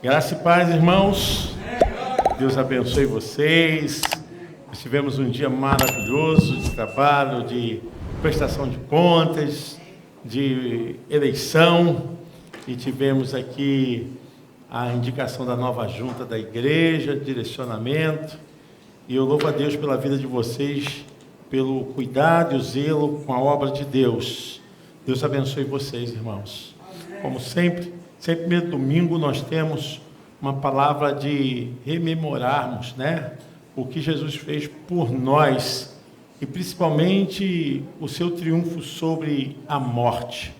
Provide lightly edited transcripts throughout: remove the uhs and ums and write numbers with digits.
Graça e paz, irmãos. Deus abençoe vocês. Nós tivemos um dia maravilhoso de trabalho, de prestação de contas, de eleição, e tivemos aqui a indicação da nova junta da igreja, direcionamento, e eu louvo a Deus pela vida de vocês, pelo cuidado e o zelo com a obra de Deus. Deus abençoe vocês, irmãos. Como sempre primeiro domingo nós temos uma palavra de rememorarmos, o que Jesus fez por nós e principalmente o seu triunfo sobre a morte.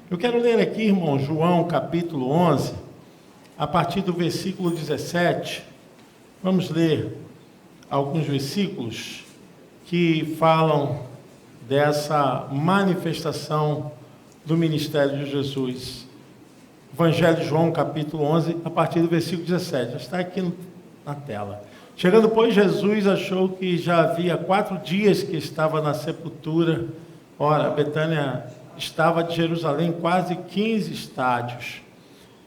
Eu quero ler aqui, irmão, João capítulo 11, a partir do versículo 17. Vamos ler alguns versículos que falam dessa manifestação do ministério de Jesus. Evangelho de João, capítulo 11, a partir do versículo 17. Já está aqui na tela. Chegando, pois, Jesus achou que já havia 4 dias que estava na sepultura. Ora, Betânia estava de Jerusalém quase 15 estádios.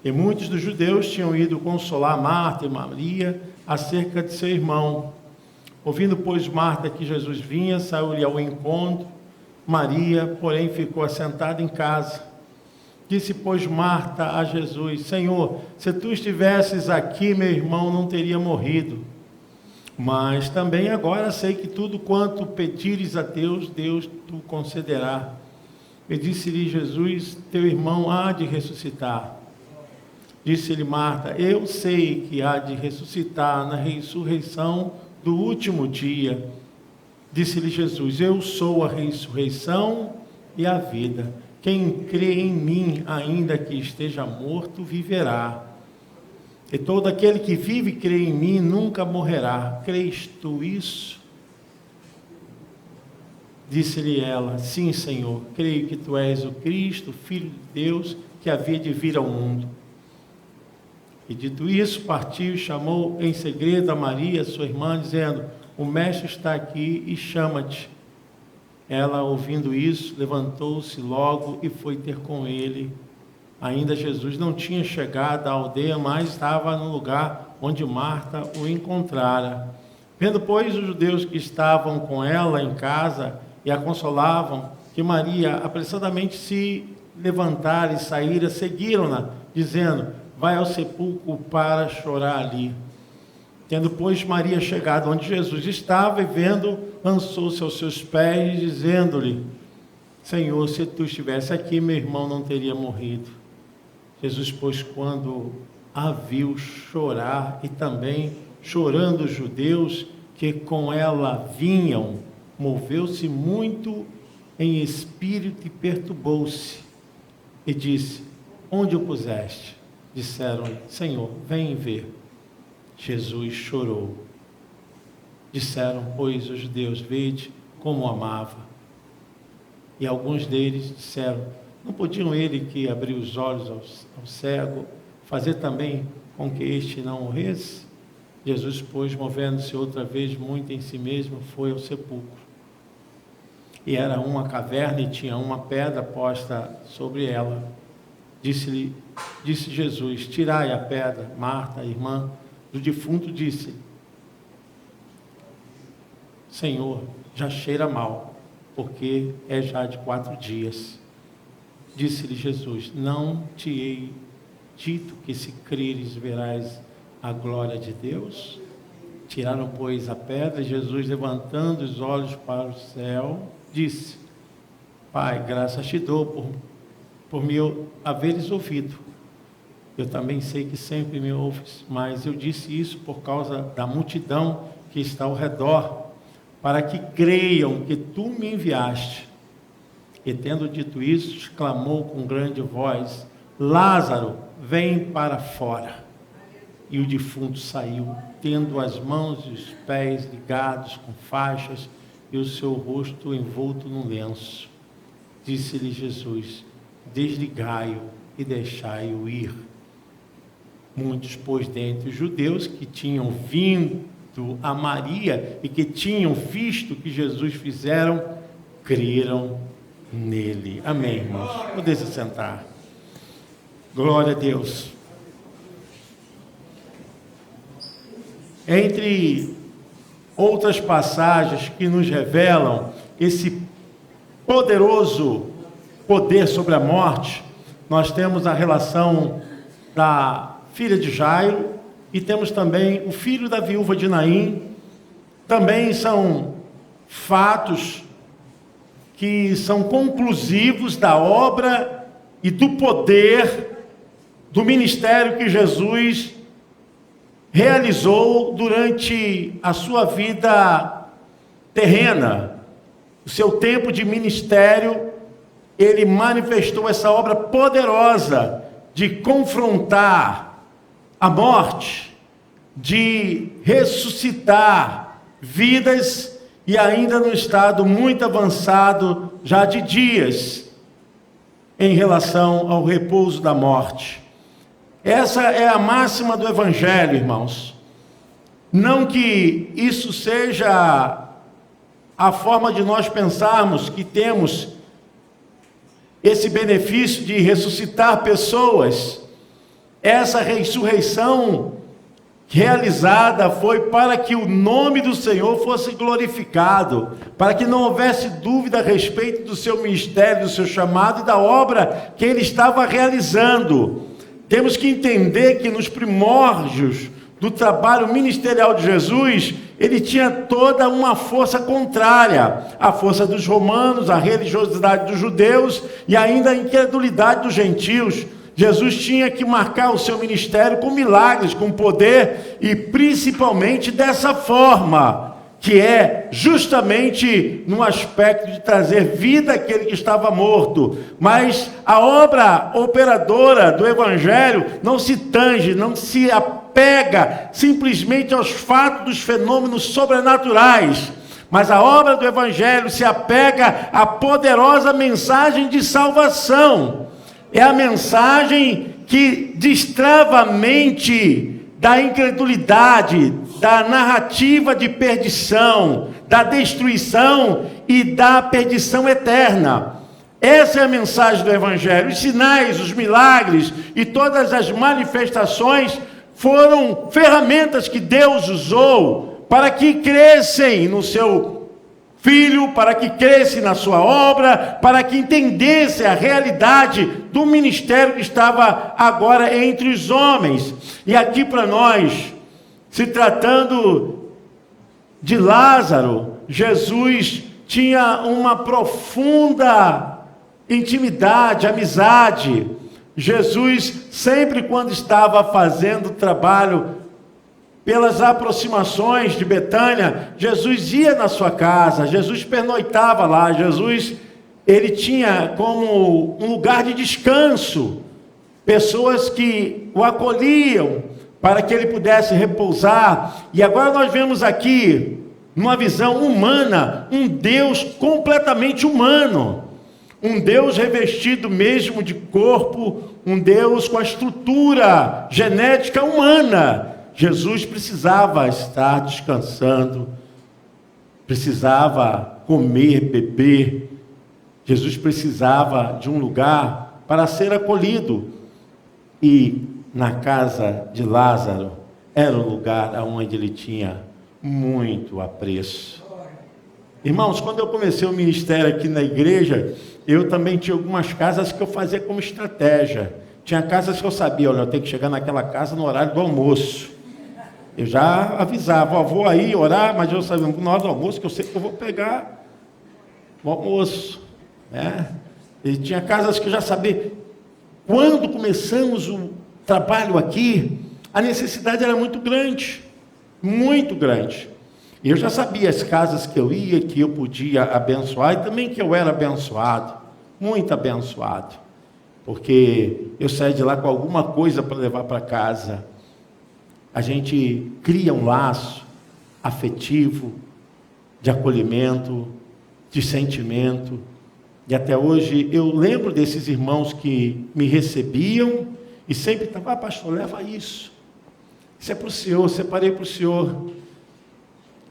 E muitos dos judeus tinham ido consolar Marta e Maria acerca de seu irmão. Ouvindo, pois, Marta que Jesus vinha, saiu-lhe ao encontro. Maria, porém, ficou assentada em casa. Disse, pois, Marta a Jesus: Senhor, se tu estivesses aqui, meu irmão não teria morrido. Mas também agora sei que tudo quanto pedires a Deus, Deus tu concederá. E disse-lhe Jesus: teu irmão há de ressuscitar. Disse-lhe Marta: eu sei que há de ressuscitar na ressurreição do último dia. Disse-lhe Jesus: eu sou a ressurreição e a vida. Quem crê em mim, ainda que esteja morto, viverá. E todo aquele que vive e crê em mim nunca morrerá. Crês tu isso? Disse-lhe ela: sim, Senhor, creio que tu és o Cristo, Filho de Deus, que havia de vir ao mundo. E dito isso, partiu e chamou em segredo a Maria, sua irmã, dizendo: o mestre está aqui e chama-te. Ela, ouvindo isso, levantou-se logo e foi ter com ele. Ainda Jesus não tinha chegado à aldeia, mas estava no lugar onde Marta o encontrara. Vendo, pois, os judeus que estavam com ela em casa e a consolavam, que Maria apressadamente se levantara e saíra, seguiram-na, dizendo: vai ao sepulcro para chorar ali. Tendo, pois, Maria chegado onde Jesus estava e vendo, lançou-se aos seus pés, dizendo-lhe: Senhor, se tu estivesse aqui, meu irmão não teria morrido. Jesus, pois, quando a viu chorar, e também chorando os judeus que com ela vinham, moveu-se muito em espírito e perturbou-se, e disse: onde o puseste? Disseram-lhe: Senhor, vem ver. Jesus chorou. Disseram, pois, os judeus: vede como o amava. E alguns deles disseram: não podiam ele que abriu os olhos ao cego, fazer também com que este não morresse? Jesus, pois, movendo-se outra vez muito em si mesmo, foi ao sepulcro. E era uma caverna e tinha uma pedra posta sobre ela. Disse Jesus: tirai a pedra. Marta, a irmã do defunto, disse: Senhor, já cheira mal, porque é já de 4 dias. Disse-lhe Jesus: não te hei dito que se creres verás a glória de Deus? Tiraram, pois, a pedra, e Jesus, levantando os olhos para o céu, disse: Pai, graças te dou por me haveres ouvido. Eu também sei que sempre me ouves, mas eu disse isso por causa da multidão que está ao redor, para que creiam que tu me enviaste. E tendo dito isso, exclamou com grande voz: Lázaro, vem para fora. E o defunto saiu, tendo as mãos e os pés ligados com faixas e o seu rosto envolto num lenço. Disse-lhe Jesus: desligai-o e deixai-o ir. Muitos, pois, dentre os judeus que tinham vindo a Maria e que tinham visto o que Jesus fizeram, creram nele. Amém, irmãos? Podem se sentar. Glória a Deus. Entre outras passagens que nos revelam esse poderoso poder sobre a morte, nós temos a relação da filha de Jairo e temos também o filho da viúva de Naim. Também são fatos que são conclusivos da obra e do poder do ministério que Jesus realizou durante a sua vida terrena. O seu tempo de ministério, ele manifestou essa obra poderosa de confrontar a morte, de ressuscitar vidas, e ainda no estado muito avançado, já de dias, em relação ao repouso da morte. Essa é a máxima do Evangelho, irmãos. Não que isso seja a forma de nós pensarmos que temos esse benefício de ressuscitar pessoas. Essa ressurreição realizada foi para que o nome do Senhor fosse glorificado, para que não houvesse dúvida a respeito do seu ministério, do seu chamado e da obra que ele estava realizando. Temos que entender que nos primórdios do trabalho ministerial de Jesus, ele tinha toda uma força contrária, a força dos romanos, a religiosidade dos judeus e ainda a incredulidade dos gentios. Jesus tinha que marcar o seu ministério com milagres, com poder e principalmente dessa forma, que é justamente no aspecto de trazer vida àquele que estava morto. Mas a obra operadora do Evangelho não se tange, não se apega simplesmente aos fatos dos fenômenos sobrenaturais, mas a obra do Evangelho se apega à poderosa mensagem de salvação. É a mensagem que destrava a mente da incredulidade, da narrativa de perdição, da destruição e da perdição eterna. Essa é a mensagem do Evangelho. Os sinais, os milagres e todas as manifestações foram ferramentas que Deus usou para que crescem no seu Filho, para que crescesse na sua obra, para que entendesse a realidade do ministério que estava agora entre os homens. E aqui para nós, se tratando de Lázaro, Jesus tinha uma profunda intimidade, amizade. Jesus, sempre quando estava fazendo trabalho pelas aproximações de Betânia, Jesus ia na sua casa, Jesus pernoitava lá, Jesus, ele tinha como um lugar de descanso, pessoas que o acolhiam para que ele pudesse repousar. E agora nós vemos aqui, numa visão humana, um Deus completamente humano, um Deus revestido mesmo de corpo, um Deus com a estrutura genética humana. Jesus precisava estar descansando, precisava comer, beber. Jesus precisava de um lugar para ser acolhido. E na casa de Lázaro era o lugar onde ele tinha muito apreço. Irmãos, quando eu comecei o ministério aqui na igreja, eu também tinha algumas casas que eu fazia como estratégia. Tinha casas que eu sabia, olha, eu tenho que chegar naquela casa no horário do almoço. Eu já avisava, ó, vou aí orar, mas eu sabia na hora do almoço, que eu sei que eu vou pegar o almoço, né? E tinha casas que eu já sabia. Quando começamos o trabalho aqui, a necessidade era muito grande, muito grande. E eu já sabia as casas que eu ia, que eu podia abençoar, e também que eu era abençoado, muito abençoado, porque eu saí de lá com alguma coisa para levar para casa. A gente cria um laço afetivo, de acolhimento, de sentimento. E até hoje eu lembro desses irmãos que me recebiam e sempre estavam, pastor, leva isso. Isso é para o Senhor, separei para o Senhor.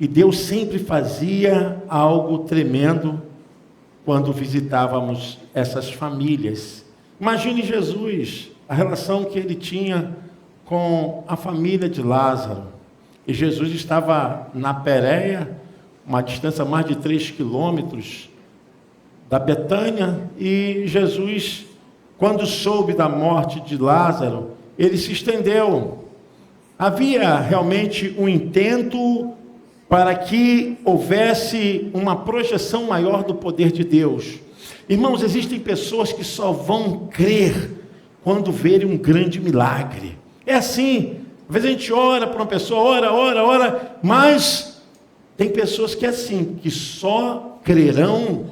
E Deus sempre fazia algo tremendo quando visitávamos essas famílias. Imagine Jesus, a relação que ele tinha com a família de Lázaro. e Jesus estava na Pérea, uma distância mais de 3 quilômetros da Betânia, e Jesus, quando soube da morte de Lázaro, ele se estendeu. Havia realmente um intento para que houvesse uma projeção maior do poder de Deus. Irmãos, existem pessoas que só vão crer quando verem um grande milagre. É assim, às vezes a gente ora para uma pessoa, ora, mas tem pessoas que é assim, que só crerão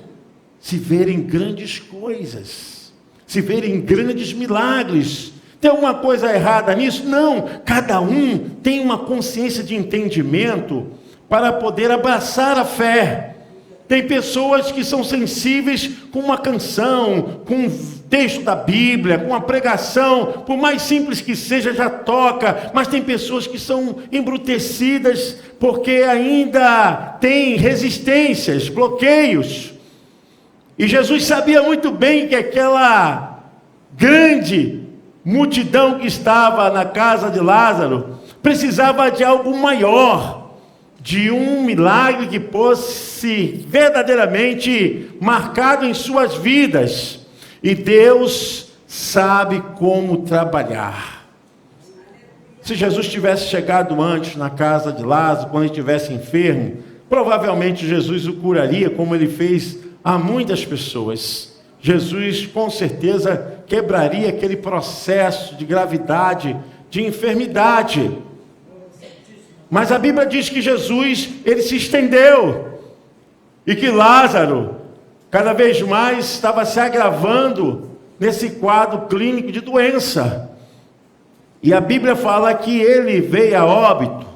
se verem grandes coisas, se verem grandes milagres. Tem alguma coisa errada nisso? Não, cada um tem uma consciência de entendimento para poder abraçar a fé. Tem pessoas que são sensíveis com uma canção, com um texto da Bíblia, com uma pregação, por mais simples que seja, já toca. Mas tem pessoas que são embrutecidas porque ainda têm resistências, bloqueios. E Jesus sabia muito bem que aquela grande multidão que estava na casa de Lázaro precisava de algo maior, de um milagre que fosse verdadeiramente marcado em suas vidas. E Deus sabe como trabalhar. Se Jesus tivesse chegado antes na casa de Lázaro, quando ele estivesse enfermo, provavelmente Jesus o curaria, como ele fez a muitas pessoas. Jesus com certeza quebraria aquele processo de gravidade, de enfermidade. Mas a Bíblia diz que Jesus, ele se estendeu, e que Lázaro, cada vez mais, estava se agravando nesse quadro clínico de doença. E a Bíblia fala que ele veio a óbito,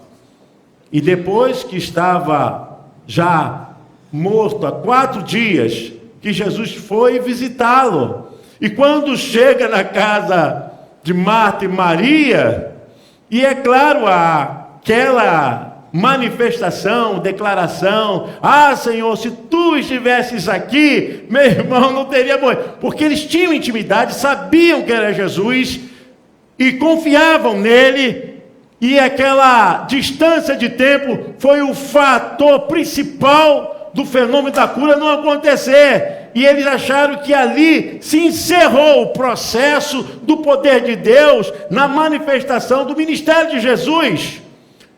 e depois que estava já morto há 4 dias, que Jesus foi visitá-lo. E quando chega na casa de Marta e Maria, e é claro, aquela manifestação, declaração: ah, Senhor, se tu estivesses aqui, meu irmão não teria morrido. Porque eles tinham intimidade, sabiam que era Jesus, e confiavam nele, e aquela distância de tempo foi o fator principal do fenômeno da cura não acontecer. E eles acharam que ali se encerrou o processo do poder de Deus na manifestação do ministério de Jesus.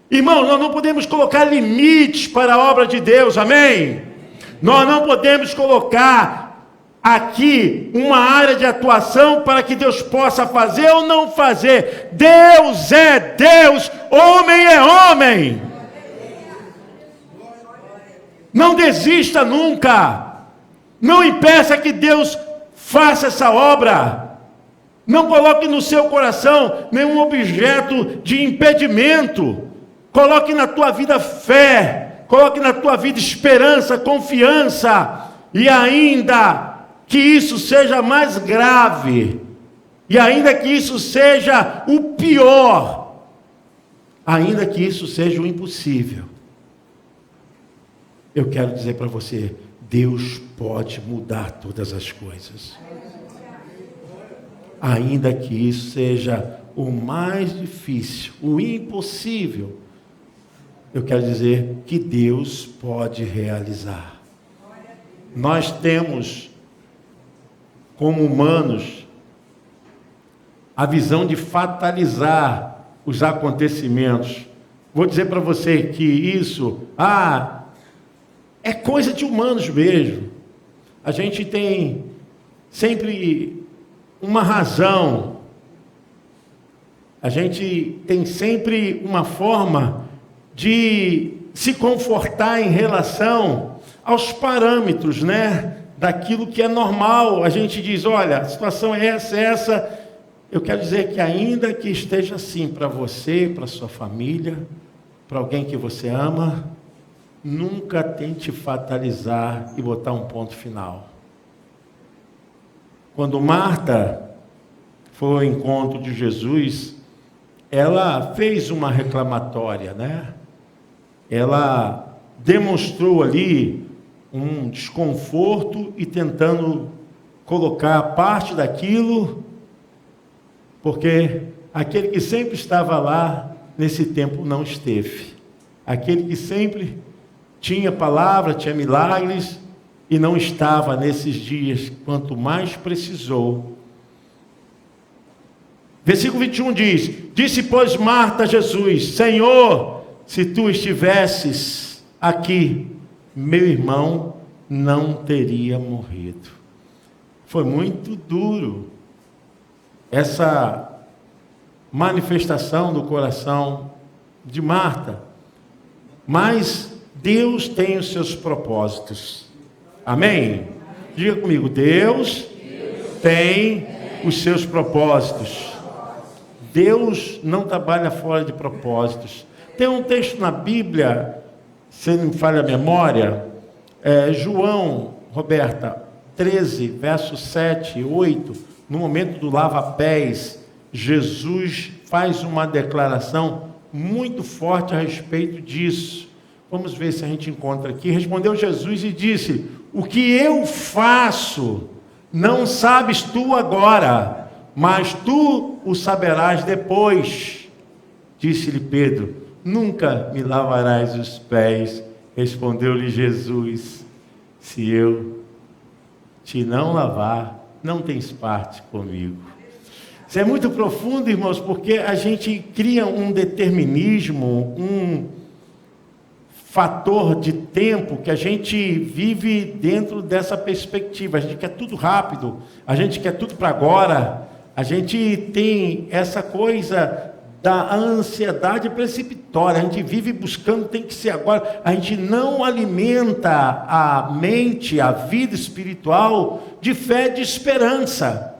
Irmãos, nós não podemos colocar limites para a obra de Deus, amém? Nós não podemos colocar aqui uma área de atuação para que Deus possa fazer ou não fazer. Deus é Deus, homem é homem. Não desista nunca. Não impeça que Deus faça essa obra. Não coloque no seu coração nenhum objeto de impedimento. Coloque na tua vida fé. Coloque na tua vida esperança, confiança. E ainda que isso seja mais grave, e ainda que isso seja o pior, ainda que isso seja o impossível, eu quero dizer para você, Deus pode mudar todas as coisas. Ainda que isso seja o mais difícil, o impossível, eu quero dizer que Deus pode realizar. Nós temos, como humanos, a visão de fatalizar os acontecimentos. Vou dizer para você que isso, é coisa de humanos mesmo. A gente tem sempre uma razão. A gente tem sempre uma forma de se confortar em relação aos parâmetros, né? Daquilo que é normal. A gente diz, olha, a situação é essa. Eu quero dizer que ainda que esteja assim para você, para sua família, para alguém que você ama, nunca tente fatalizar e botar um ponto final. Quando Marta foi ao encontro de Jesus, ela fez uma reclamatória, né? Ela demonstrou ali um desconforto e tentando colocar parte daquilo, porque aquele que sempre estava lá, nesse tempo não esteve. aquele que sempre tinha palavra, tinha milagres, e não estava nesses dias, quanto mais precisou. Versículo 21 diz: disse, pois, Marta a Jesus: Senhor, se tu estivesses aqui, meu irmão não teria morrido. Foi muito duro essa manifestação do coração de Marta, mas Deus tem os seus propósitos. Amém? Diga comigo: Deus tem os seus propósitos. Deus não trabalha fora de propósitos. Tem um texto na Bíblia, se não me falha a memória, João, Roberta, 13, versos 7 e 8, no momento do lava-pés, Jesus faz uma declaração muito forte a respeito disso. Vamos ver se a gente encontra aqui. Respondeu Jesus e disse: o que eu faço, não sabes tu agora, mas tu o saberás depois. Disse-lhe Pedro: nunca me lavarás os pés. Respondeu-lhe Jesus: se eu te não lavar, não tens parte comigo. Isso é muito profundo, irmãos, porque a gente cria um determinismo, um fator de tempo que a gente vive dentro dessa perspectiva. A gente quer tudo rápido, a gente quer tudo para agora, a gente tem essa coisa da ansiedade precipitória, a gente vive buscando, tem que ser agora, a gente não alimenta a mente, a vida espiritual de fé, de esperança.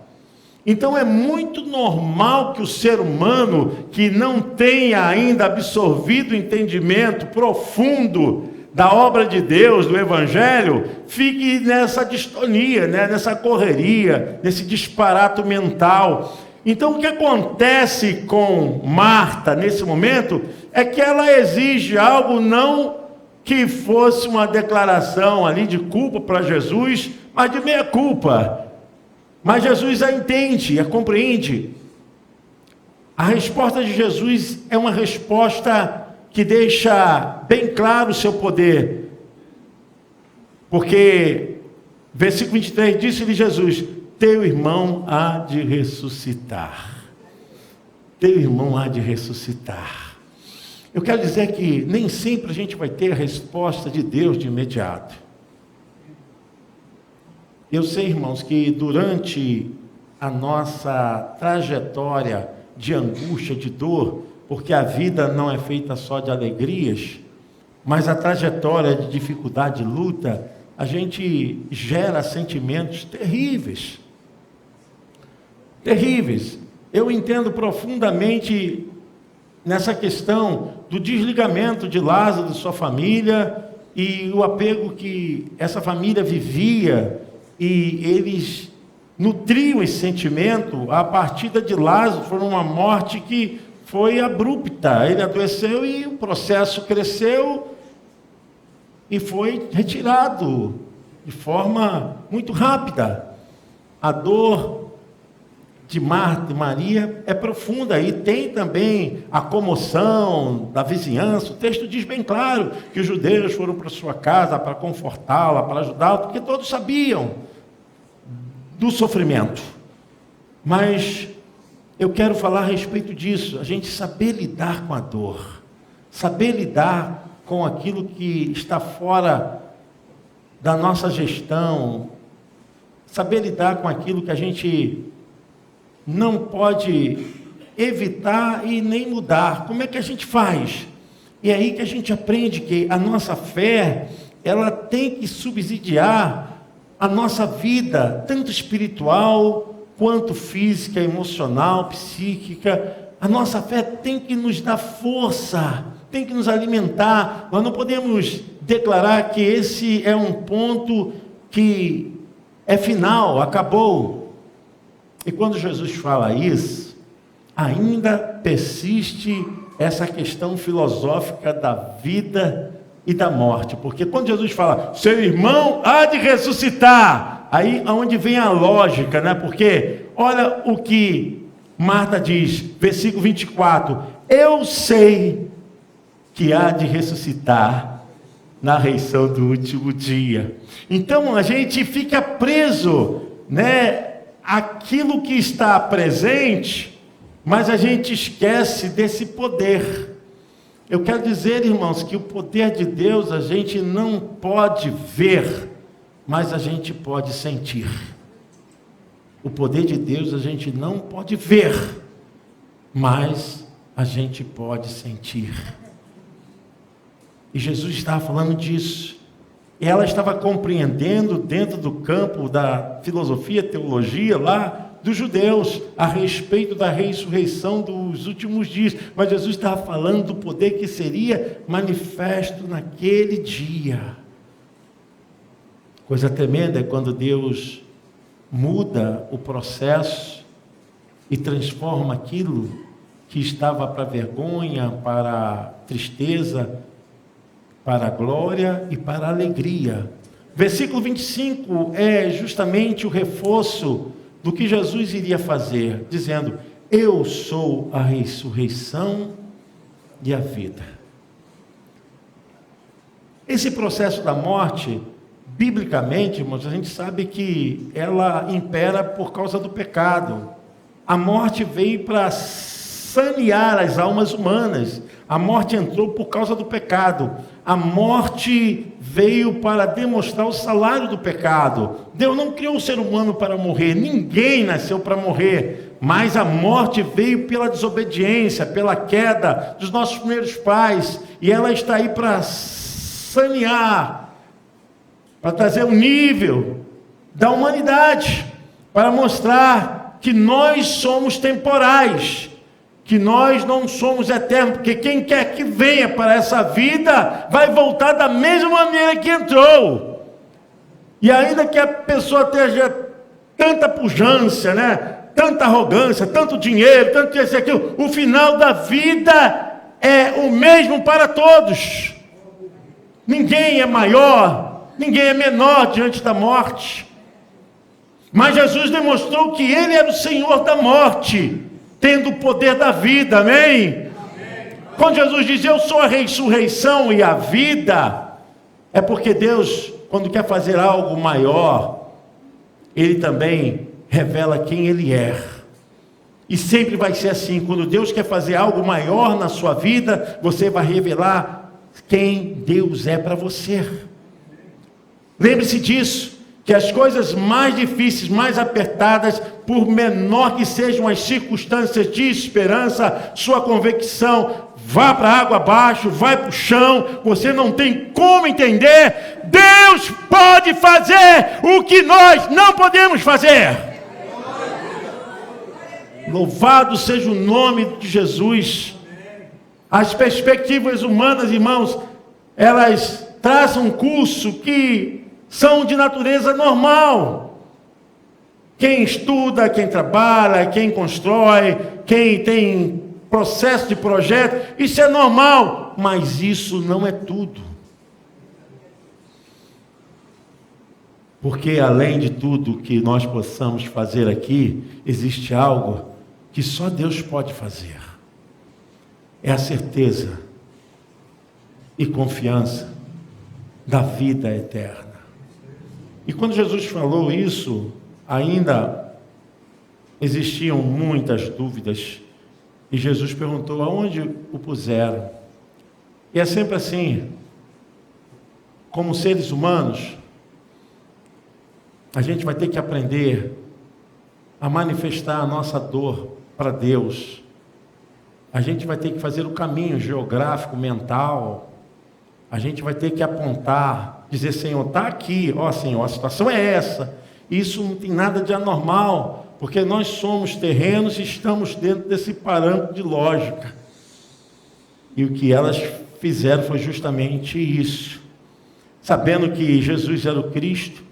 Então é muito normal que o ser humano, que não tenha ainda absorvido o entendimento profundo da obra de Deus, do Evangelho, fique nessa distonia, né? Nessa correria, nesse disparate mental. Então o que acontece com Marta nesse momento é que ela exige algo, não que fosse uma declaração ali de culpa para Jesus, mas de meia culpa. Mas Jesus a entende, a compreende. A resposta de Jesus é uma resposta que deixa bem claro o seu poder. Porque, versículo 23, disse-lhe Jesus: teu irmão há de ressuscitar. Teu irmão há de ressuscitar. Eu quero dizer que nem sempre a gente vai ter a resposta de Deus de imediato. Eu sei, irmãos, que durante a nossa trajetória de angústia, de dor, porque a vida não é feita só de alegrias, mas a trajetória de dificuldade, de luta, a gente gera sentimentos terríveis. Terríveis. Eu entendo profundamente nessa questão do desligamento de Lázaro de sua família e o apego que essa família vivia. E eles nutriam esse sentimento. A partida de Lázaro foi uma morte que foi abrupta. Ele adoeceu e o processo cresceu e foi retirado de forma muito rápida. A dor de Marta e Maria é profunda, e tem também a comoção da vizinhança. O texto diz bem claro que os judeus foram para sua casa para confortá-la, para ajudá-la, porque todos sabiam do sofrimento. Mas eu quero falar a respeito disso, a gente saber lidar com a dor, saber lidar com aquilo que está fora da nossa gestão, saber lidar com aquilo que a gente não pode evitar e nem mudar. Como é que a gente faz? E é aí que a gente aprende que a nossa fé, ela tem que subsidiar a nossa vida, tanto espiritual, quanto física, emocional, psíquica. A nossa fé tem que nos dar força, tem que nos alimentar. Nós não podemos declarar que esse é um ponto que é final, acabou. E quando Jesus fala isso, ainda persiste essa questão filosófica da vida e da morte. Porque quando Jesus fala, seu irmão há de ressuscitar, aí é onde vem a lógica, né? Porque olha o que Marta diz, versículo 24, eu sei que há de ressuscitar na ressurreição do último dia. Então a gente fica preso, àquilo que está presente, mas a gente esquece desse poder. Eu quero dizer, irmãos, que o poder de Deus a gente não pode ver, mas a gente pode sentir. O poder de Deus a gente não pode ver, mas a gente pode sentir. E Jesus estava falando disso. Ela estava compreendendo dentro do campo da filosofia, teologia lá, dos judeus, a respeito da ressurreição dos últimos dias. Mas Jesus estava falando do poder que seria manifesto naquele dia. Coisa tremenda é quando Deus muda o processo e transforma aquilo que estava para vergonha, para tristeza, para a glória e para a alegria. Versículo 25 é justamente o reforço do que Jesus iria fazer, dizendo: eu sou a ressurreição e a vida. Esse processo da morte, biblicamente, irmãos, a gente sabe que ela impera por causa do pecado. A morte veio para sanear as almas humanas. A morte entrou por causa do pecado. A morte veio para demonstrar o salário do pecado. Deus não criou o ser humano para morrer. Ninguém nasceu para morrer. Mas a morte veio pela desobediência, pela queda dos nossos primeiros pais. E ela está aí para sanear, para trazer um nível da humanidade, para mostrar que nós somos temporais, que nós não somos eternos, porque quem quer que venha para essa vida, vai voltar da mesma maneira que entrou. E ainda que a pessoa tenha tanta pujança, tanta arrogância, tanto dinheiro, tanto isso e aquilo, o final da vida é o mesmo para todos. Ninguém é maior, ninguém é menor diante da morte. Mas Jesus demonstrou que Ele era o Senhor da morte, tendo o poder da vida, amém? Quando Jesus diz: eu sou a ressurreição e a vida, é porque Deus, quando quer fazer algo maior, Ele também revela quem Ele é. E sempre vai ser assim: quando Deus quer fazer algo maior na sua vida, você vai revelar quem Deus é para você. Lembre-se disso, que as coisas mais difíceis, mais apertadas, por menor que sejam as circunstâncias de esperança, sua convicção, vá para a água abaixo, vai para o chão, você não tem como entender, Deus pode fazer o que nós não podemos fazer. Louvado seja o nome de Jesus. As perspectivas humanas, irmãos, elas traçam um curso que são de natureza normal. Quem estuda, quem trabalha, quem constrói, quem tem processo de projeto, isso é normal, mas isso não é tudo. Porque além de tudo que nós possamos fazer aqui, existe algo que só Deus pode fazer. É a certeza e confiança da vida eterna. E quando Jesus falou isso, ainda existiam muitas dúvidas. E Jesus perguntou: aonde o puseram? E é sempre assim, como seres humanos, a gente vai ter que aprender a manifestar a nossa dor para Deus. A gente vai ter que fazer o caminho geográfico, mental. A gente vai ter que apontar, dizer: Senhor, está aqui, Senhor, a situação é essa. Isso não tem nada de anormal, porque nós somos terrenos e estamos dentro desse parâmetro de lógica. E o que elas fizeram foi justamente isso. Sabendo que Jesus era o Cristo,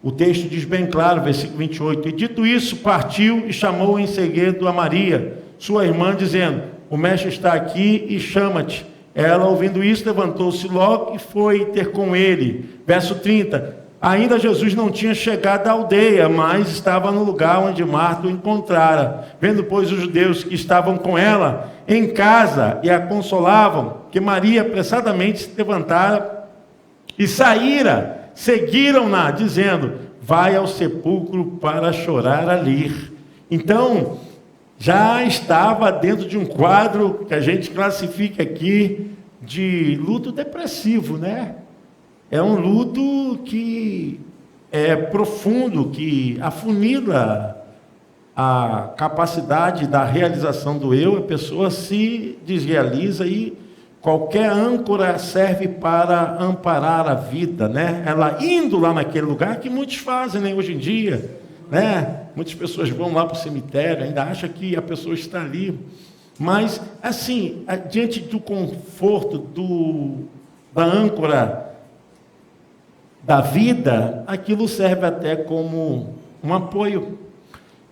o texto diz bem claro, versículo 28, e dito isso, partiu e chamou em segredo a Maria, sua irmã, dizendo: o mestre está aqui e chama-te. Ela, ouvindo isso, levantou-se logo e foi ter com ele. Verso 30, Ainda Jesus não tinha chegado à aldeia, mas estava no lugar onde Marta o encontrara. Vendo, pois, os judeus que estavam com ela em casa e a consolavam, que Maria apressadamente se levantara e saíra, seguiram-na, dizendo: vai ao sepulcro para chorar ali. Então, já estava dentro de um quadro que a gente classifica aqui de luto depressivo, né? É um luto que é profundo, que afunila a capacidade da realização do eu, a pessoa se desrealiza e qualquer âncora serve para amparar a vida, né? Ela indo lá naquele lugar, que muitos fazem, né, hoje em dia, né? Muitas pessoas vão lá para o cemitério, ainda acham que a pessoa está ali. Mas, assim, diante do conforto, da âncora da vida, aquilo serve até como um apoio.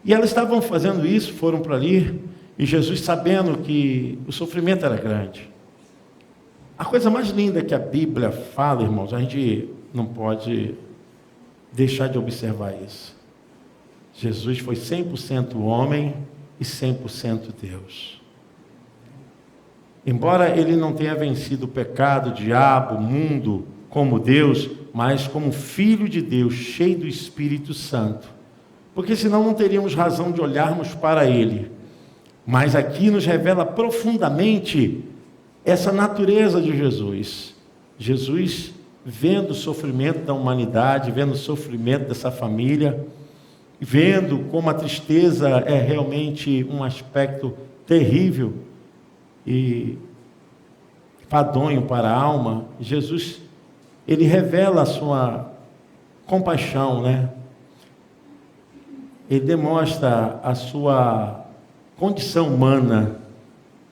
E elas estavam fazendo isso, foram para ali, e Jesus, sabendo que o sofrimento era grande. A coisa mais linda que a Bíblia fala, irmãos, a gente não pode deixar de observar isso. Jesus foi 100% homem e 100% Deus. Embora ele não tenha vencido o pecado, o diabo, o mundo como Deus, mas como Filho de Deus, cheio do Espírito Santo. Porque senão não teríamos razão de olharmos para ele. Mas aqui nos revela profundamente essa natureza de Jesus. Jesus vendo o sofrimento da humanidade, vendo o sofrimento dessa família, vendo como a tristeza é realmente um aspecto terrível e fadonho para a alma, Jesus, ele revela a sua compaixão, né? Ele demonstra a sua condição humana.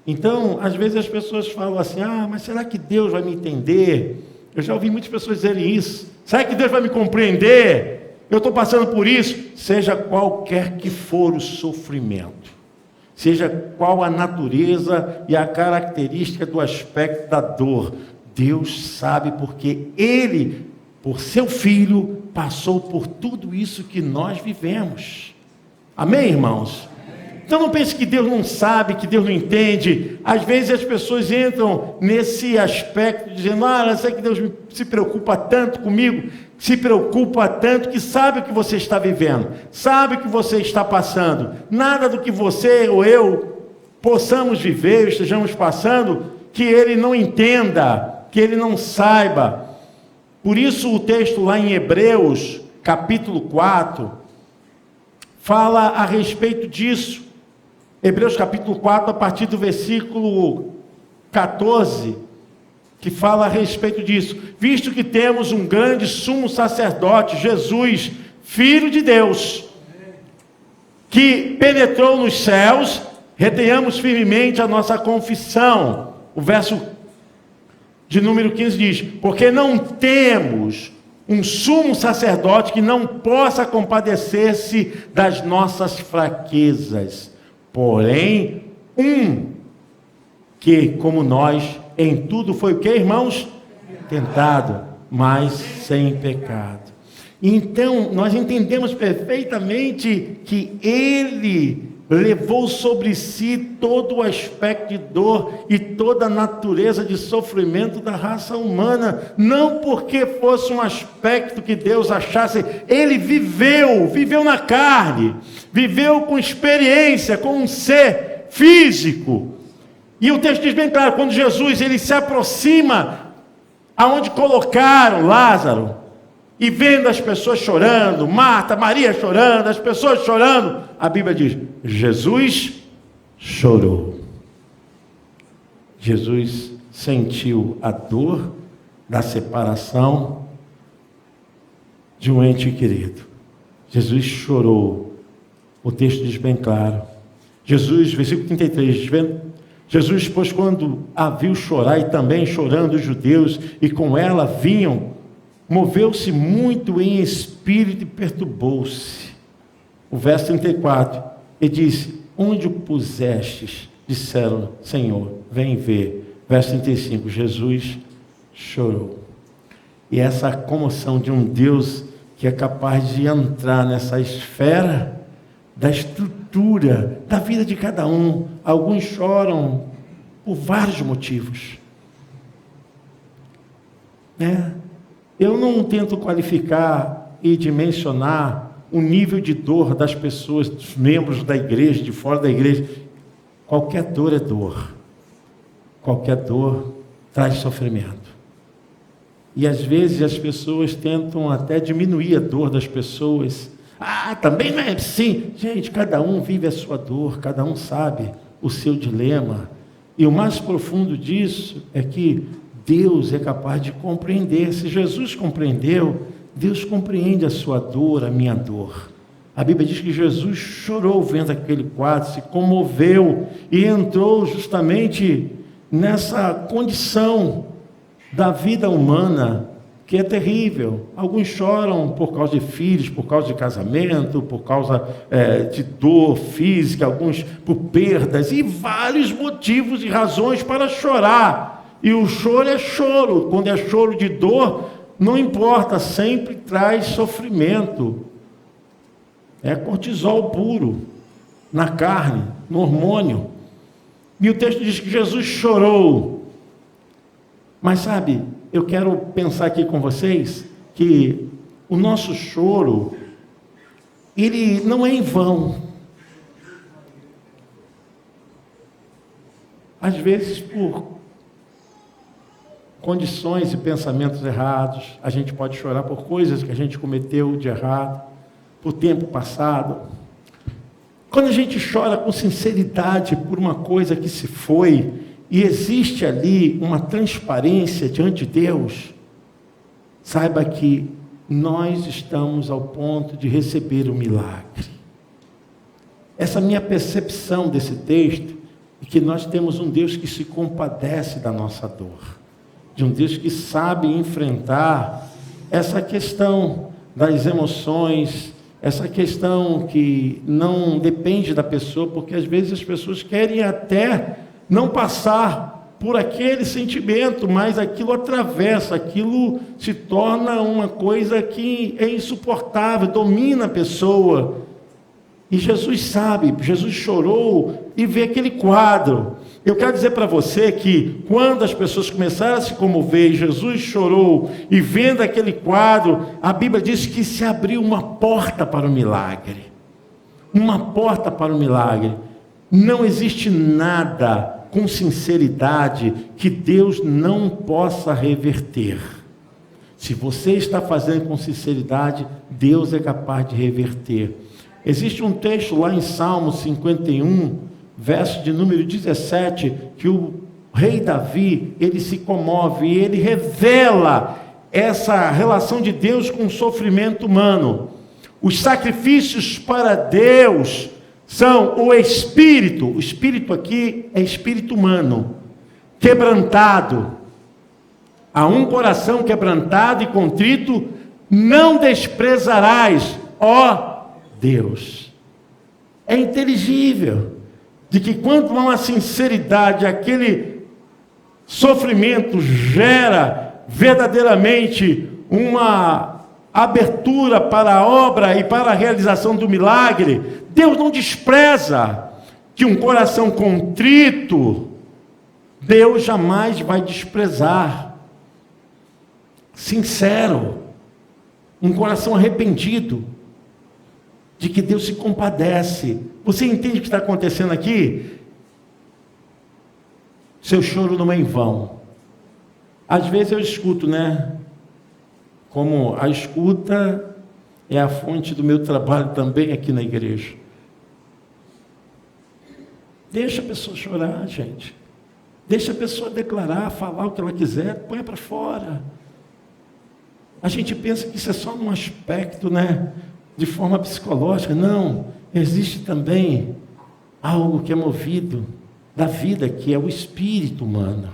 Então, às vezes as pessoas falam assim: mas será que Deus vai me entender? Eu já ouvi muitas pessoas dizerem isso. Será que Deus vai me compreender? Eu estou passando por isso. Seja qualquer que for o sofrimento, seja qual a natureza e a característica do aspecto da dor, Deus sabe, porque Ele, por seu Filho, passou por tudo isso que nós vivemos. Amém, irmãos? Então não pense que Deus não sabe, que Deus não entende. Às vezes as pessoas entram nesse aspecto dizendo: eu sei que Deus se preocupa tanto comigo, se preocupa tanto que sabe o que você está vivendo, sabe o que você está passando. Nada do que você ou eu possamos viver, ou estejamos passando, que Ele não entenda, que Ele não saiba. Por isso o texto lá em Hebreus, capítulo 4, fala a respeito disso. Hebreus capítulo 4, a partir do versículo 14, que fala a respeito disso. Visto que temos um grande sumo sacerdote, Jesus, Filho de Deus, que penetrou nos céus, retenhamos firmemente a nossa confissão. O verso de número 15 diz: porque não temos um sumo sacerdote que não possa compadecer-se das nossas fraquezas, porém que, como nós, em tudo foi o que, irmãos? Tentado, mas sem pecado. Então, nós entendemos perfeitamente que Ele levou sobre si todo o aspecto de dor e toda a natureza de sofrimento da raça humana, não porque fosse um aspecto que Deus achasse. Ele viveu na carne, viveu com experiência, com um ser físico. E o texto diz bem claro, quando Jesus ele se aproxima aonde colocaram Lázaro, e vendo as pessoas chorando, Marta, Maria chorando, as pessoas chorando, a Bíblia diz: Jesus chorou. Jesus sentiu a dor da separação de um ente querido. Jesus chorou. O texto diz bem claro. Jesus, versículo 33, Jesus, pois, quando a viu chorar, e também chorando os judeus, e com ela vinham, moveu-se muito em espírito e perturbou-se. O verso 34, e disse: onde o pusestes? Disseram: Senhor, vem ver. Verso 35, Jesus chorou. E essa comoção de um Deus que é capaz de entrar nessa esfera da estrutura da vida de cada um. Alguns choram por vários motivos. Eu não tento qualificar e dimensionar o nível de dor das pessoas, dos membros da igreja, de fora da igreja. Qualquer dor é dor. Qualquer dor traz sofrimento. E às vezes as pessoas tentam até diminuir a dor das pessoas. Também não é assim. Gente, cada um vive a sua dor, cada um sabe o seu dilema. E o mais profundo disso é que Deus é capaz de compreender. Se Jesus compreendeu, Deus compreende a sua dor, a minha dor. A Bíblia diz que Jesus chorou vendo aquele quadro, se comoveu e entrou justamente nessa condição da vida humana, que é terrível. Alguns choram por causa de filhos, por causa de casamento, por causa de dor física, alguns por perdas, e vários motivos e razões para chorar. E o choro é choro. Quando é choro de dor, não importa, sempre traz sofrimento. É cortisol puro na carne, no hormônio. E o texto diz que Jesus chorou. Mas sabe, eu quero pensar aqui com vocês que o nosso choro, ele não é em vão. Às vezes, por condições e pensamentos errados, a gente pode chorar por coisas que a gente cometeu de errado, por tempo passado. Quando a gente chora com sinceridade por uma coisa que se foi, e existe ali uma transparência diante de Deus, saiba que nós estamos ao ponto de receber o milagre. Essa minha percepção desse texto é que nós temos um Deus que se compadece da nossa dor, de um Deus que sabe enfrentar essa questão das emoções, essa questão que não depende da pessoa, porque às vezes as pessoas querem até não passar por aquele sentimento, mas aquilo atravessa, aquilo se torna uma coisa que é insuportável, domina a pessoa. E Jesus sabe, Jesus chorou e vê aquele quadro. Eu quero dizer para você que quando as pessoas começaram a se comover, Jesus chorou e vendo aquele quadro, a Bíblia diz que se abriu uma porta para o milagre. Uma porta para o milagre. Não existe nada com sinceridade que Deus não possa reverter. Se você está fazendo com sinceridade, Deus é capaz de reverter. Existe um texto lá em Salmo 51, verso de número 17, que o rei Davi, ele se comove e ele revela essa relação de Deus com o sofrimento humano. Os sacrifícios para Deus são o espírito aqui é espírito humano, quebrantado. A um coração quebrantado e contrito, não desprezarás, ó Deus. É inteligível de que quanto a uma sinceridade, aquele sofrimento gera verdadeiramente uma abertura para a obra e para a realização do milagre. Deus não despreza que um coração contrito, Deus jamais vai desprezar. Sincero, um coração arrependido, de que Deus se compadece. Você entende o que está acontecendo aqui? Seu choro não é em vão. Às vezes eu escuto, como a escuta é a fonte do meu trabalho também aqui na igreja. Deixa a pessoa chorar, gente. Deixa a pessoa declarar, falar o que ela quiser, põe para fora. A gente pensa que isso é só num aspecto, de forma psicológica. Não, existe também algo que é movido da vida, que é o espírito humano.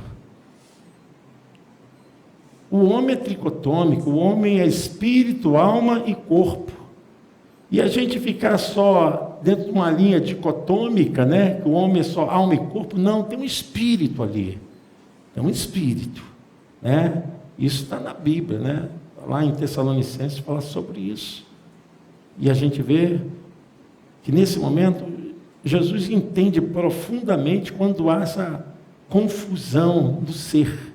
O homem é tricotômico, o homem é espírito, alma e corpo. E a gente ficar só dentro de uma linha dicotômica, que o homem é só alma e corpo, não, tem um espírito ali. Tem um espírito, Isso está na Bíblia, lá em Tessalonicenses fala sobre isso. E a gente vê que nesse momento Jesus entende profundamente quando há essa confusão do ser.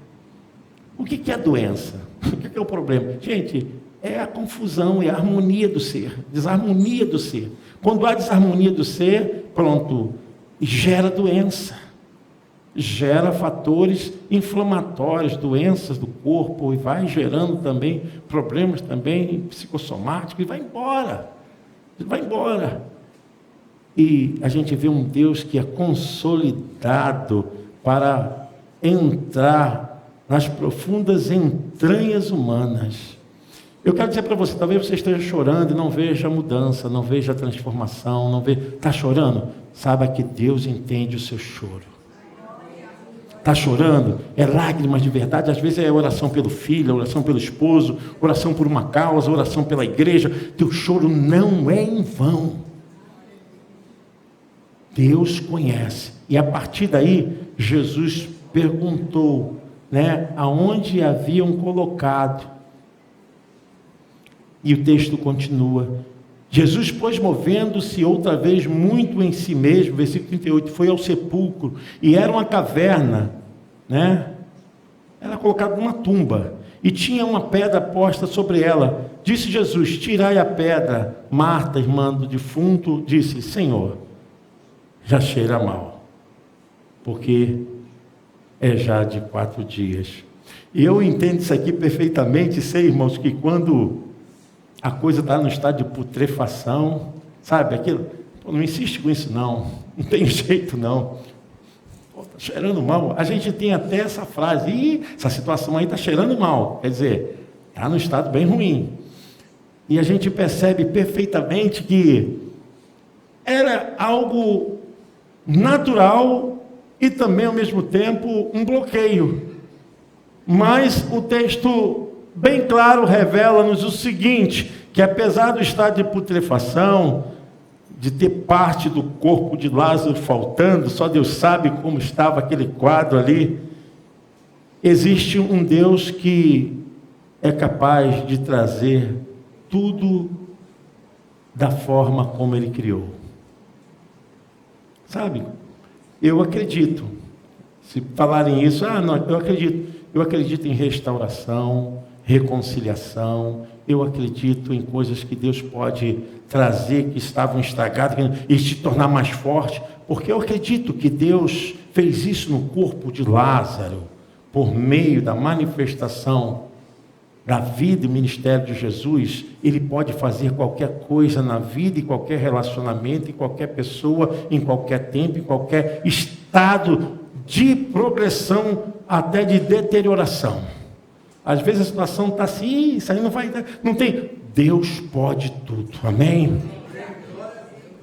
O que é a doença? O que é o problema? Gente, é a confusão, é a harmonia do ser, desarmonia do ser. Quando há desarmonia do ser, pronto, gera doença, gera fatores inflamatórios, doenças do corpo, e vai gerando também problemas também psicossomáticos, e vai embora. E a gente vê um Deus que é consolidado para entrar nas profundas entranhas humanas. Eu quero dizer para você, talvez você esteja chorando e não veja a mudança, não veja a transformação, está chorando? Saiba que Deus entende o seu choro. Está chorando? É lágrimas de verdade, às vezes é oração pelo filho, oração pelo esposo, oração por uma causa, oração pela igreja. Teu choro não é em vão. Deus conhece. E a partir daí, Jesus perguntou, aonde haviam colocado. E o texto continua. Jesus, pois, movendo-se outra vez muito em si mesmo, versículo 38, foi ao sepulcro, e era uma caverna, era colocado numa tumba, e tinha uma pedra posta sobre ela. Disse Jesus, tirai a pedra. Marta, irmã do defunto, disse, Senhor, já cheira mal, porque é já de 4 dias. E eu entendo isso aqui perfeitamente, sei, irmãos, que quando a coisa está no estado de putrefação, sabe, aquilo, não insiste com isso não tem jeito não, está cheirando mal, a gente tem até essa frase, essa situação aí está cheirando mal, quer dizer, está no estado bem ruim, e a gente percebe perfeitamente que era algo natural e também ao mesmo tempo um bloqueio, mas o texto bem claro revela-nos o seguinte, que apesar do estado de putrefação, de ter parte do corpo de Lázaro faltando, só Deus sabe como estava aquele quadro ali, existe um Deus que é capaz de trazer tudo da forma como Ele criou. Sabe, eu acredito, se falarem isso, eu acredito em restauração, reconciliação, eu acredito em coisas que Deus pode trazer que estavam estragadas e se tornar mais forte, porque eu acredito que Deus fez isso no corpo de Lázaro, por meio da manifestação da vida e ministério de Jesus. Ele pode fazer qualquer coisa na vida, em qualquer relacionamento, em qualquer pessoa, em qualquer tempo, em qualquer estado de progressão, até de deterioração. Às vezes a situação está assim, isso aí não vai dar, não tem. Deus pode tudo, amém?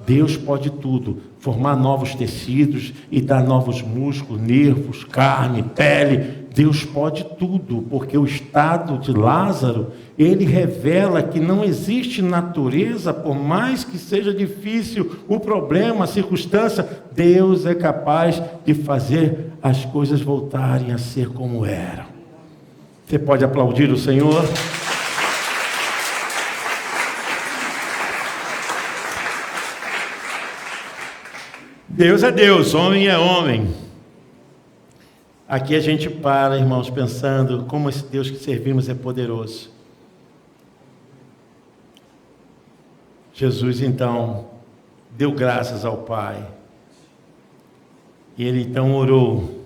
Deus pode tudo, formar novos tecidos e dar novos músculos, nervos, carne, pele. Deus pode tudo, porque o estado de Lázaro, ele revela que não existe natureza, por mais que seja difícil o problema, a circunstância, Deus é capaz de fazer as coisas voltarem a ser como eram. Você pode aplaudir o Senhor? Deus é Deus, homem é homem. Aqui a gente para, irmãos, pensando como esse Deus que servimos é poderoso. Jesus, então, deu graças ao Pai. E ele, então, orou.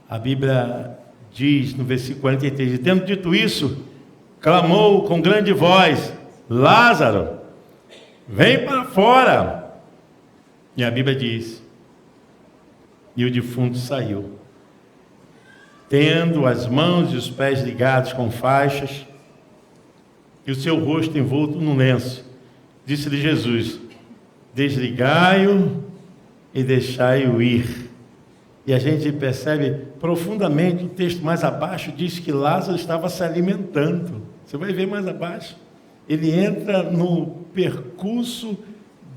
A Bíblia diz no versículo 43, tendo dito isso, clamou com grande voz, Lázaro, vem para fora. E a Bíblia diz, e o defunto saiu, tendo as mãos e os pés ligados com faixas, e o seu rosto envolto num lenço. Disse-lhe Jesus, desligai-o e deixai-o ir. E a gente percebe profundamente, o texto mais abaixo diz que Lázaro estava se alimentando. Você vai ver mais abaixo. Ele entra no percurso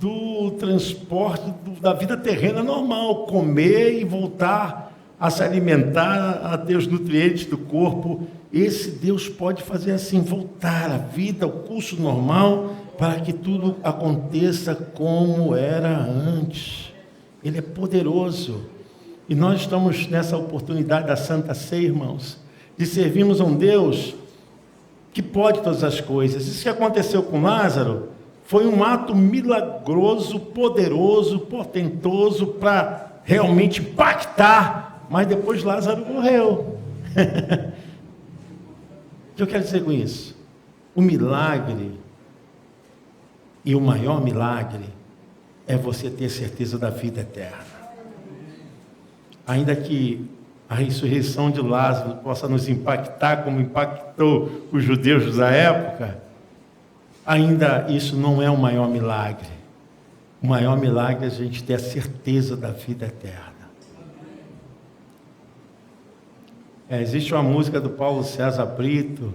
do transporte da vida terrena normal, comer e voltar a se alimentar, a ter os nutrientes do corpo. Esse Deus pode fazer assim, voltar a vida, ao curso normal, para que tudo aconteça como era antes. Ele é poderoso. E nós estamos nessa oportunidade da Santa Ceia, irmãos, de servirmos a um Deus que pode todas as coisas. Isso que aconteceu com Lázaro foi um ato milagroso, poderoso, portentoso, para realmente impactar, mas depois Lázaro morreu. O que eu quero dizer com isso? O milagre, e o maior milagre, é você ter certeza da vida eterna. Ainda que a ressurreição de Lázaro possa nos impactar como impactou os judeus da época, ainda isso não é o maior milagre. O maior milagre é a gente ter a certeza da vida eterna. Existe uma música do Paulo César Brito,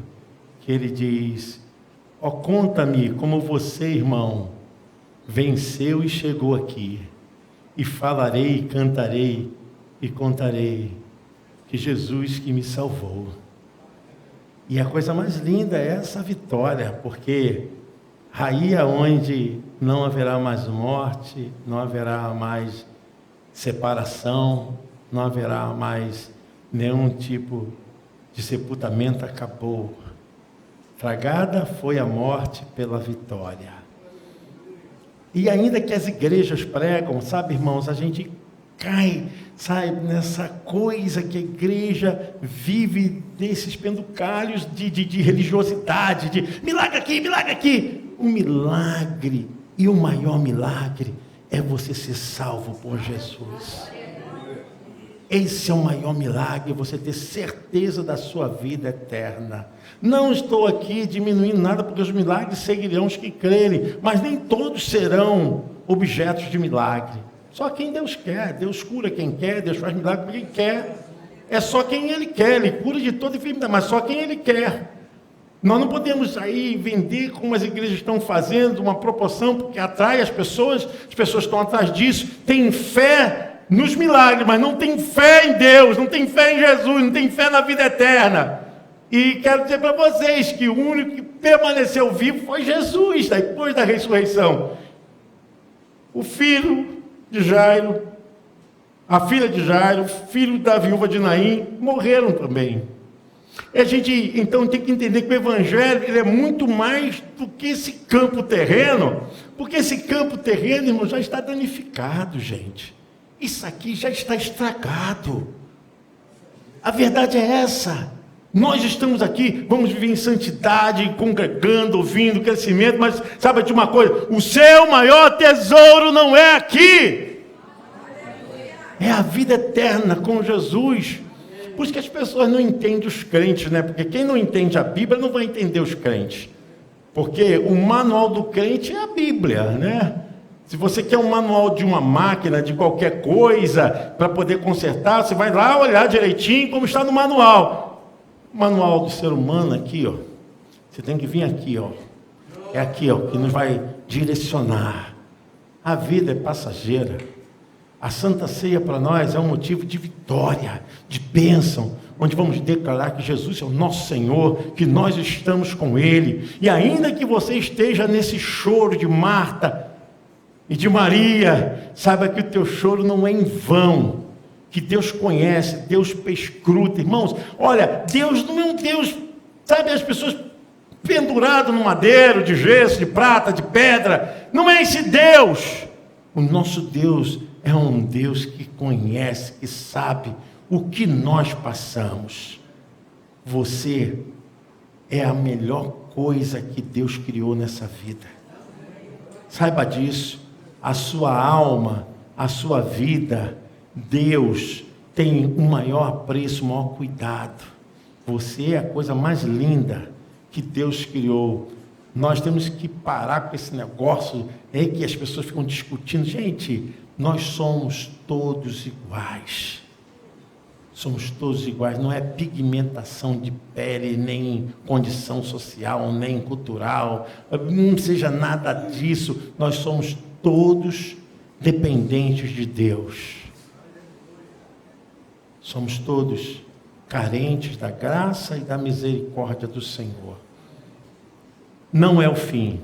que ele diz: ó, conta-me como você, irmão, venceu e chegou aqui, e falarei, cantarei e contarei que Jesus que me salvou. E a coisa mais linda é essa vitória, porque aí é onde não haverá mais morte, não haverá mais separação, não haverá mais nenhum tipo de sepultamento, acabou. Tragada foi a morte pela vitória. E ainda que as igrejas pregam, sabe, irmãos, a gente cai, sabe, nessa coisa que a igreja vive, desses penduricalhos de religiosidade, de milagre aqui, milagre aqui. O milagre, e o maior milagre, é você ser salvo por Jesus. Esse é o maior milagre, você ter certeza da sua vida eterna. Não estou aqui diminuindo nada, porque os milagres seguirão os que crerem, mas nem todos serão objetos de milagre. Só quem Deus quer. Deus cura quem quer, Deus faz milagre para quem quer. É só quem Ele quer, Ele cura de toda enfermidade, mas só quem Ele quer. Nós não podemos aí vender como as igrejas estão fazendo, uma proporção, porque atrai as pessoas estão atrás disso, têm fé nos milagres, mas não tem fé em Deus, não tem fé em Jesus, não tem fé na vida eterna. E quero dizer para vocês que o único que permaneceu vivo foi Jesus, depois da ressurreição. O filho de Jairo, a filha de Jairo, o filho da viúva de Naim, morreram também. E a gente, então, tem que entender que o Evangelho ele é muito mais do que esse campo terreno, porque esse campo terreno, irmão, já está danificado, gente. Isso aqui já está estragado. A verdade é essa. Nós estamos aqui, vamos viver em santidade, congregando, ouvindo, crescimento, mas sabe de uma coisa? O seu maior tesouro não é aqui. É a vida eterna com Jesus. Por isso que as pessoas não entendem os crentes, né? Porque quem não entende a Bíblia não vai entender os crentes. Porque o manual do crente é a Bíblia, né? Se você quer um manual de uma máquina, de qualquer coisa, para poder consertar, você vai lá olhar direitinho como está no manual. O manual do ser humano aqui, ó. Você tem que vir aqui, ó. É aqui, ó, que nos vai direcionar. A vida é passageira. A Santa Ceia para nós é um motivo de vitória, de bênção, onde vamos declarar que Jesus é o nosso Senhor, que nós estamos com Ele. E ainda que você esteja nesse choro de Marta e de Maria, saiba que o teu choro não é em vão, que Deus conhece, Deus perscruta. Irmãos, olha, Deus não é um Deus, sabe, as pessoas penduradas no madeiro, de gesso, de prata, de pedra, não é esse Deus. O nosso Deus é um Deus que conhece, que sabe o que nós passamos. Você é a melhor coisa que Deus criou nessa vida. Saiba disso. A sua alma, a sua vida, Deus tem o maior apreço, o maior cuidado. Você é a coisa mais linda que Deus criou. Nós temos que parar com esse negócio aí que as pessoas ficam discutindo. Gente, nós somos todos iguais. Somos todos iguais. Não é pigmentação de pele, nem condição social, nem cultural. Não seja nada disso. Nós somos todos dependentes de Deus. Somos todos carentes da graça e da misericórdia do Senhor. Não é o fim.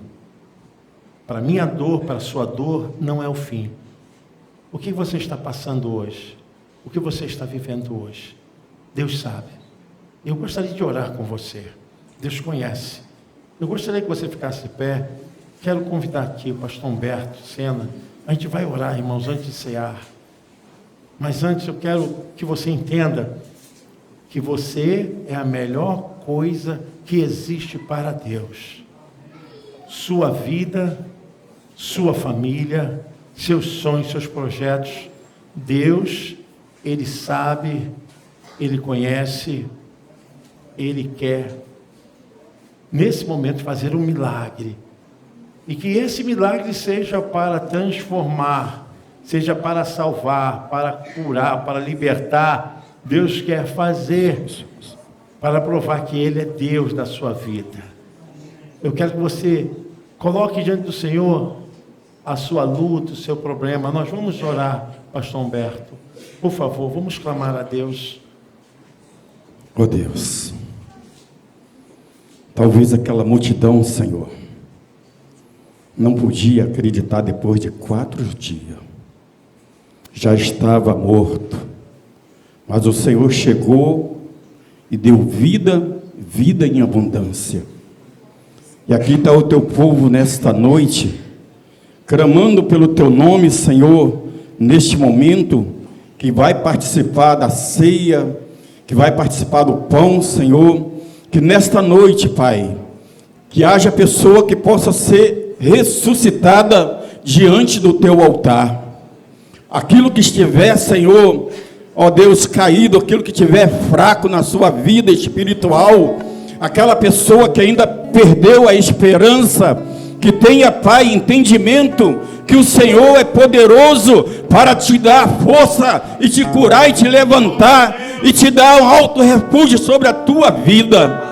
Para minha dor, para a sua dor, não é o fim. O que você está passando hoje? O que você está vivendo hoje? Deus sabe. Eu gostaria de orar com você. Deus conhece. Eu gostaria que você ficasse de pé. Quero convidar aqui o pastor Humberto Sena. A gente vai orar, irmãos, antes de cear. Mas antes eu quero que você entenda que você é a melhor coisa que existe para Deus. Sua vida, sua família, seus sonhos, seus projetos. Deus, Ele sabe, Ele conhece, Ele quer, nesse momento, fazer um milagre. E que esse milagre seja para transformar, seja para salvar, para curar, para libertar. Deus quer fazer para provar que Ele é Deus da sua vida. Eu quero que você coloque diante do Senhor a sua luta, o seu problema. Nós vamos orar, pastor Humberto. Por favor, vamos clamar a Deus. Oh Deus, talvez aquela multidão, Senhor, não podia acreditar depois de 4 dias. Já estava morto. Mas o Senhor chegou e deu vida, vida em abundância. E aqui está o teu povo nesta noite, clamando pelo teu nome, Senhor, neste momento, que vai participar da ceia, que vai participar do pão, Senhor, que nesta noite, Pai, que haja pessoa que possa ser ressuscitada diante do teu altar. Aquilo que estiver, Senhor, ó Deus, caído, aquilo que estiver fraco na sua vida espiritual, aquela pessoa que ainda perdeu a esperança, que tenha, Pai, entendimento que o Senhor é poderoso para te dar força e te curar e te levantar e te dar um alto refúgio sobre a tua vida.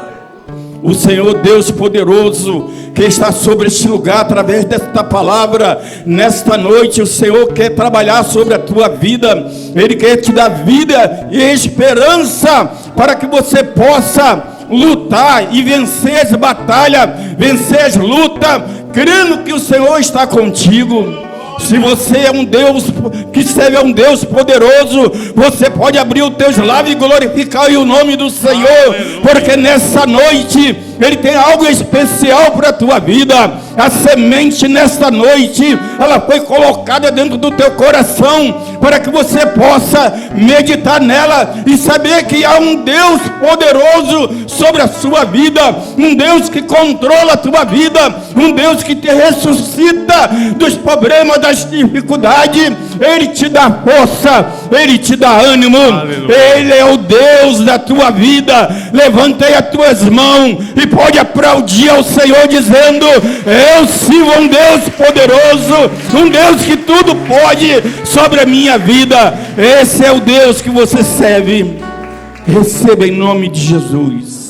O Senhor Deus poderoso que está sobre este lugar através desta palavra, nesta noite o Senhor quer trabalhar sobre a tua vida. Ele quer te dar vida e esperança para que você possa lutar e vencer as batalhas, vencer as lutas, crendo que o Senhor está contigo. Se você é um Deus que serve a um Deus poderoso, você pode abrir os teus lábios e glorificar o nome do Senhor, porque nessa noite Ele tem algo especial para a tua vida. A semente nesta noite, ela foi colocada dentro do teu coração, para que você possa meditar nela e saber que há um Deus poderoso sobre a sua vida, um Deus que controla a tua vida, um Deus que te ressuscita dos problemas, das dificuldades. Ele te dá força, Ele te dá ânimo. Aleluia. Ele é o Deus da tua vida. Levanta aí as tuas mãos e pode aplaudir ao Senhor dizendo: eu sirvo um Deus poderoso, um Deus que tudo pode sobre a minha vida. Esse é o Deus que você serve. Receba em nome de Jesus.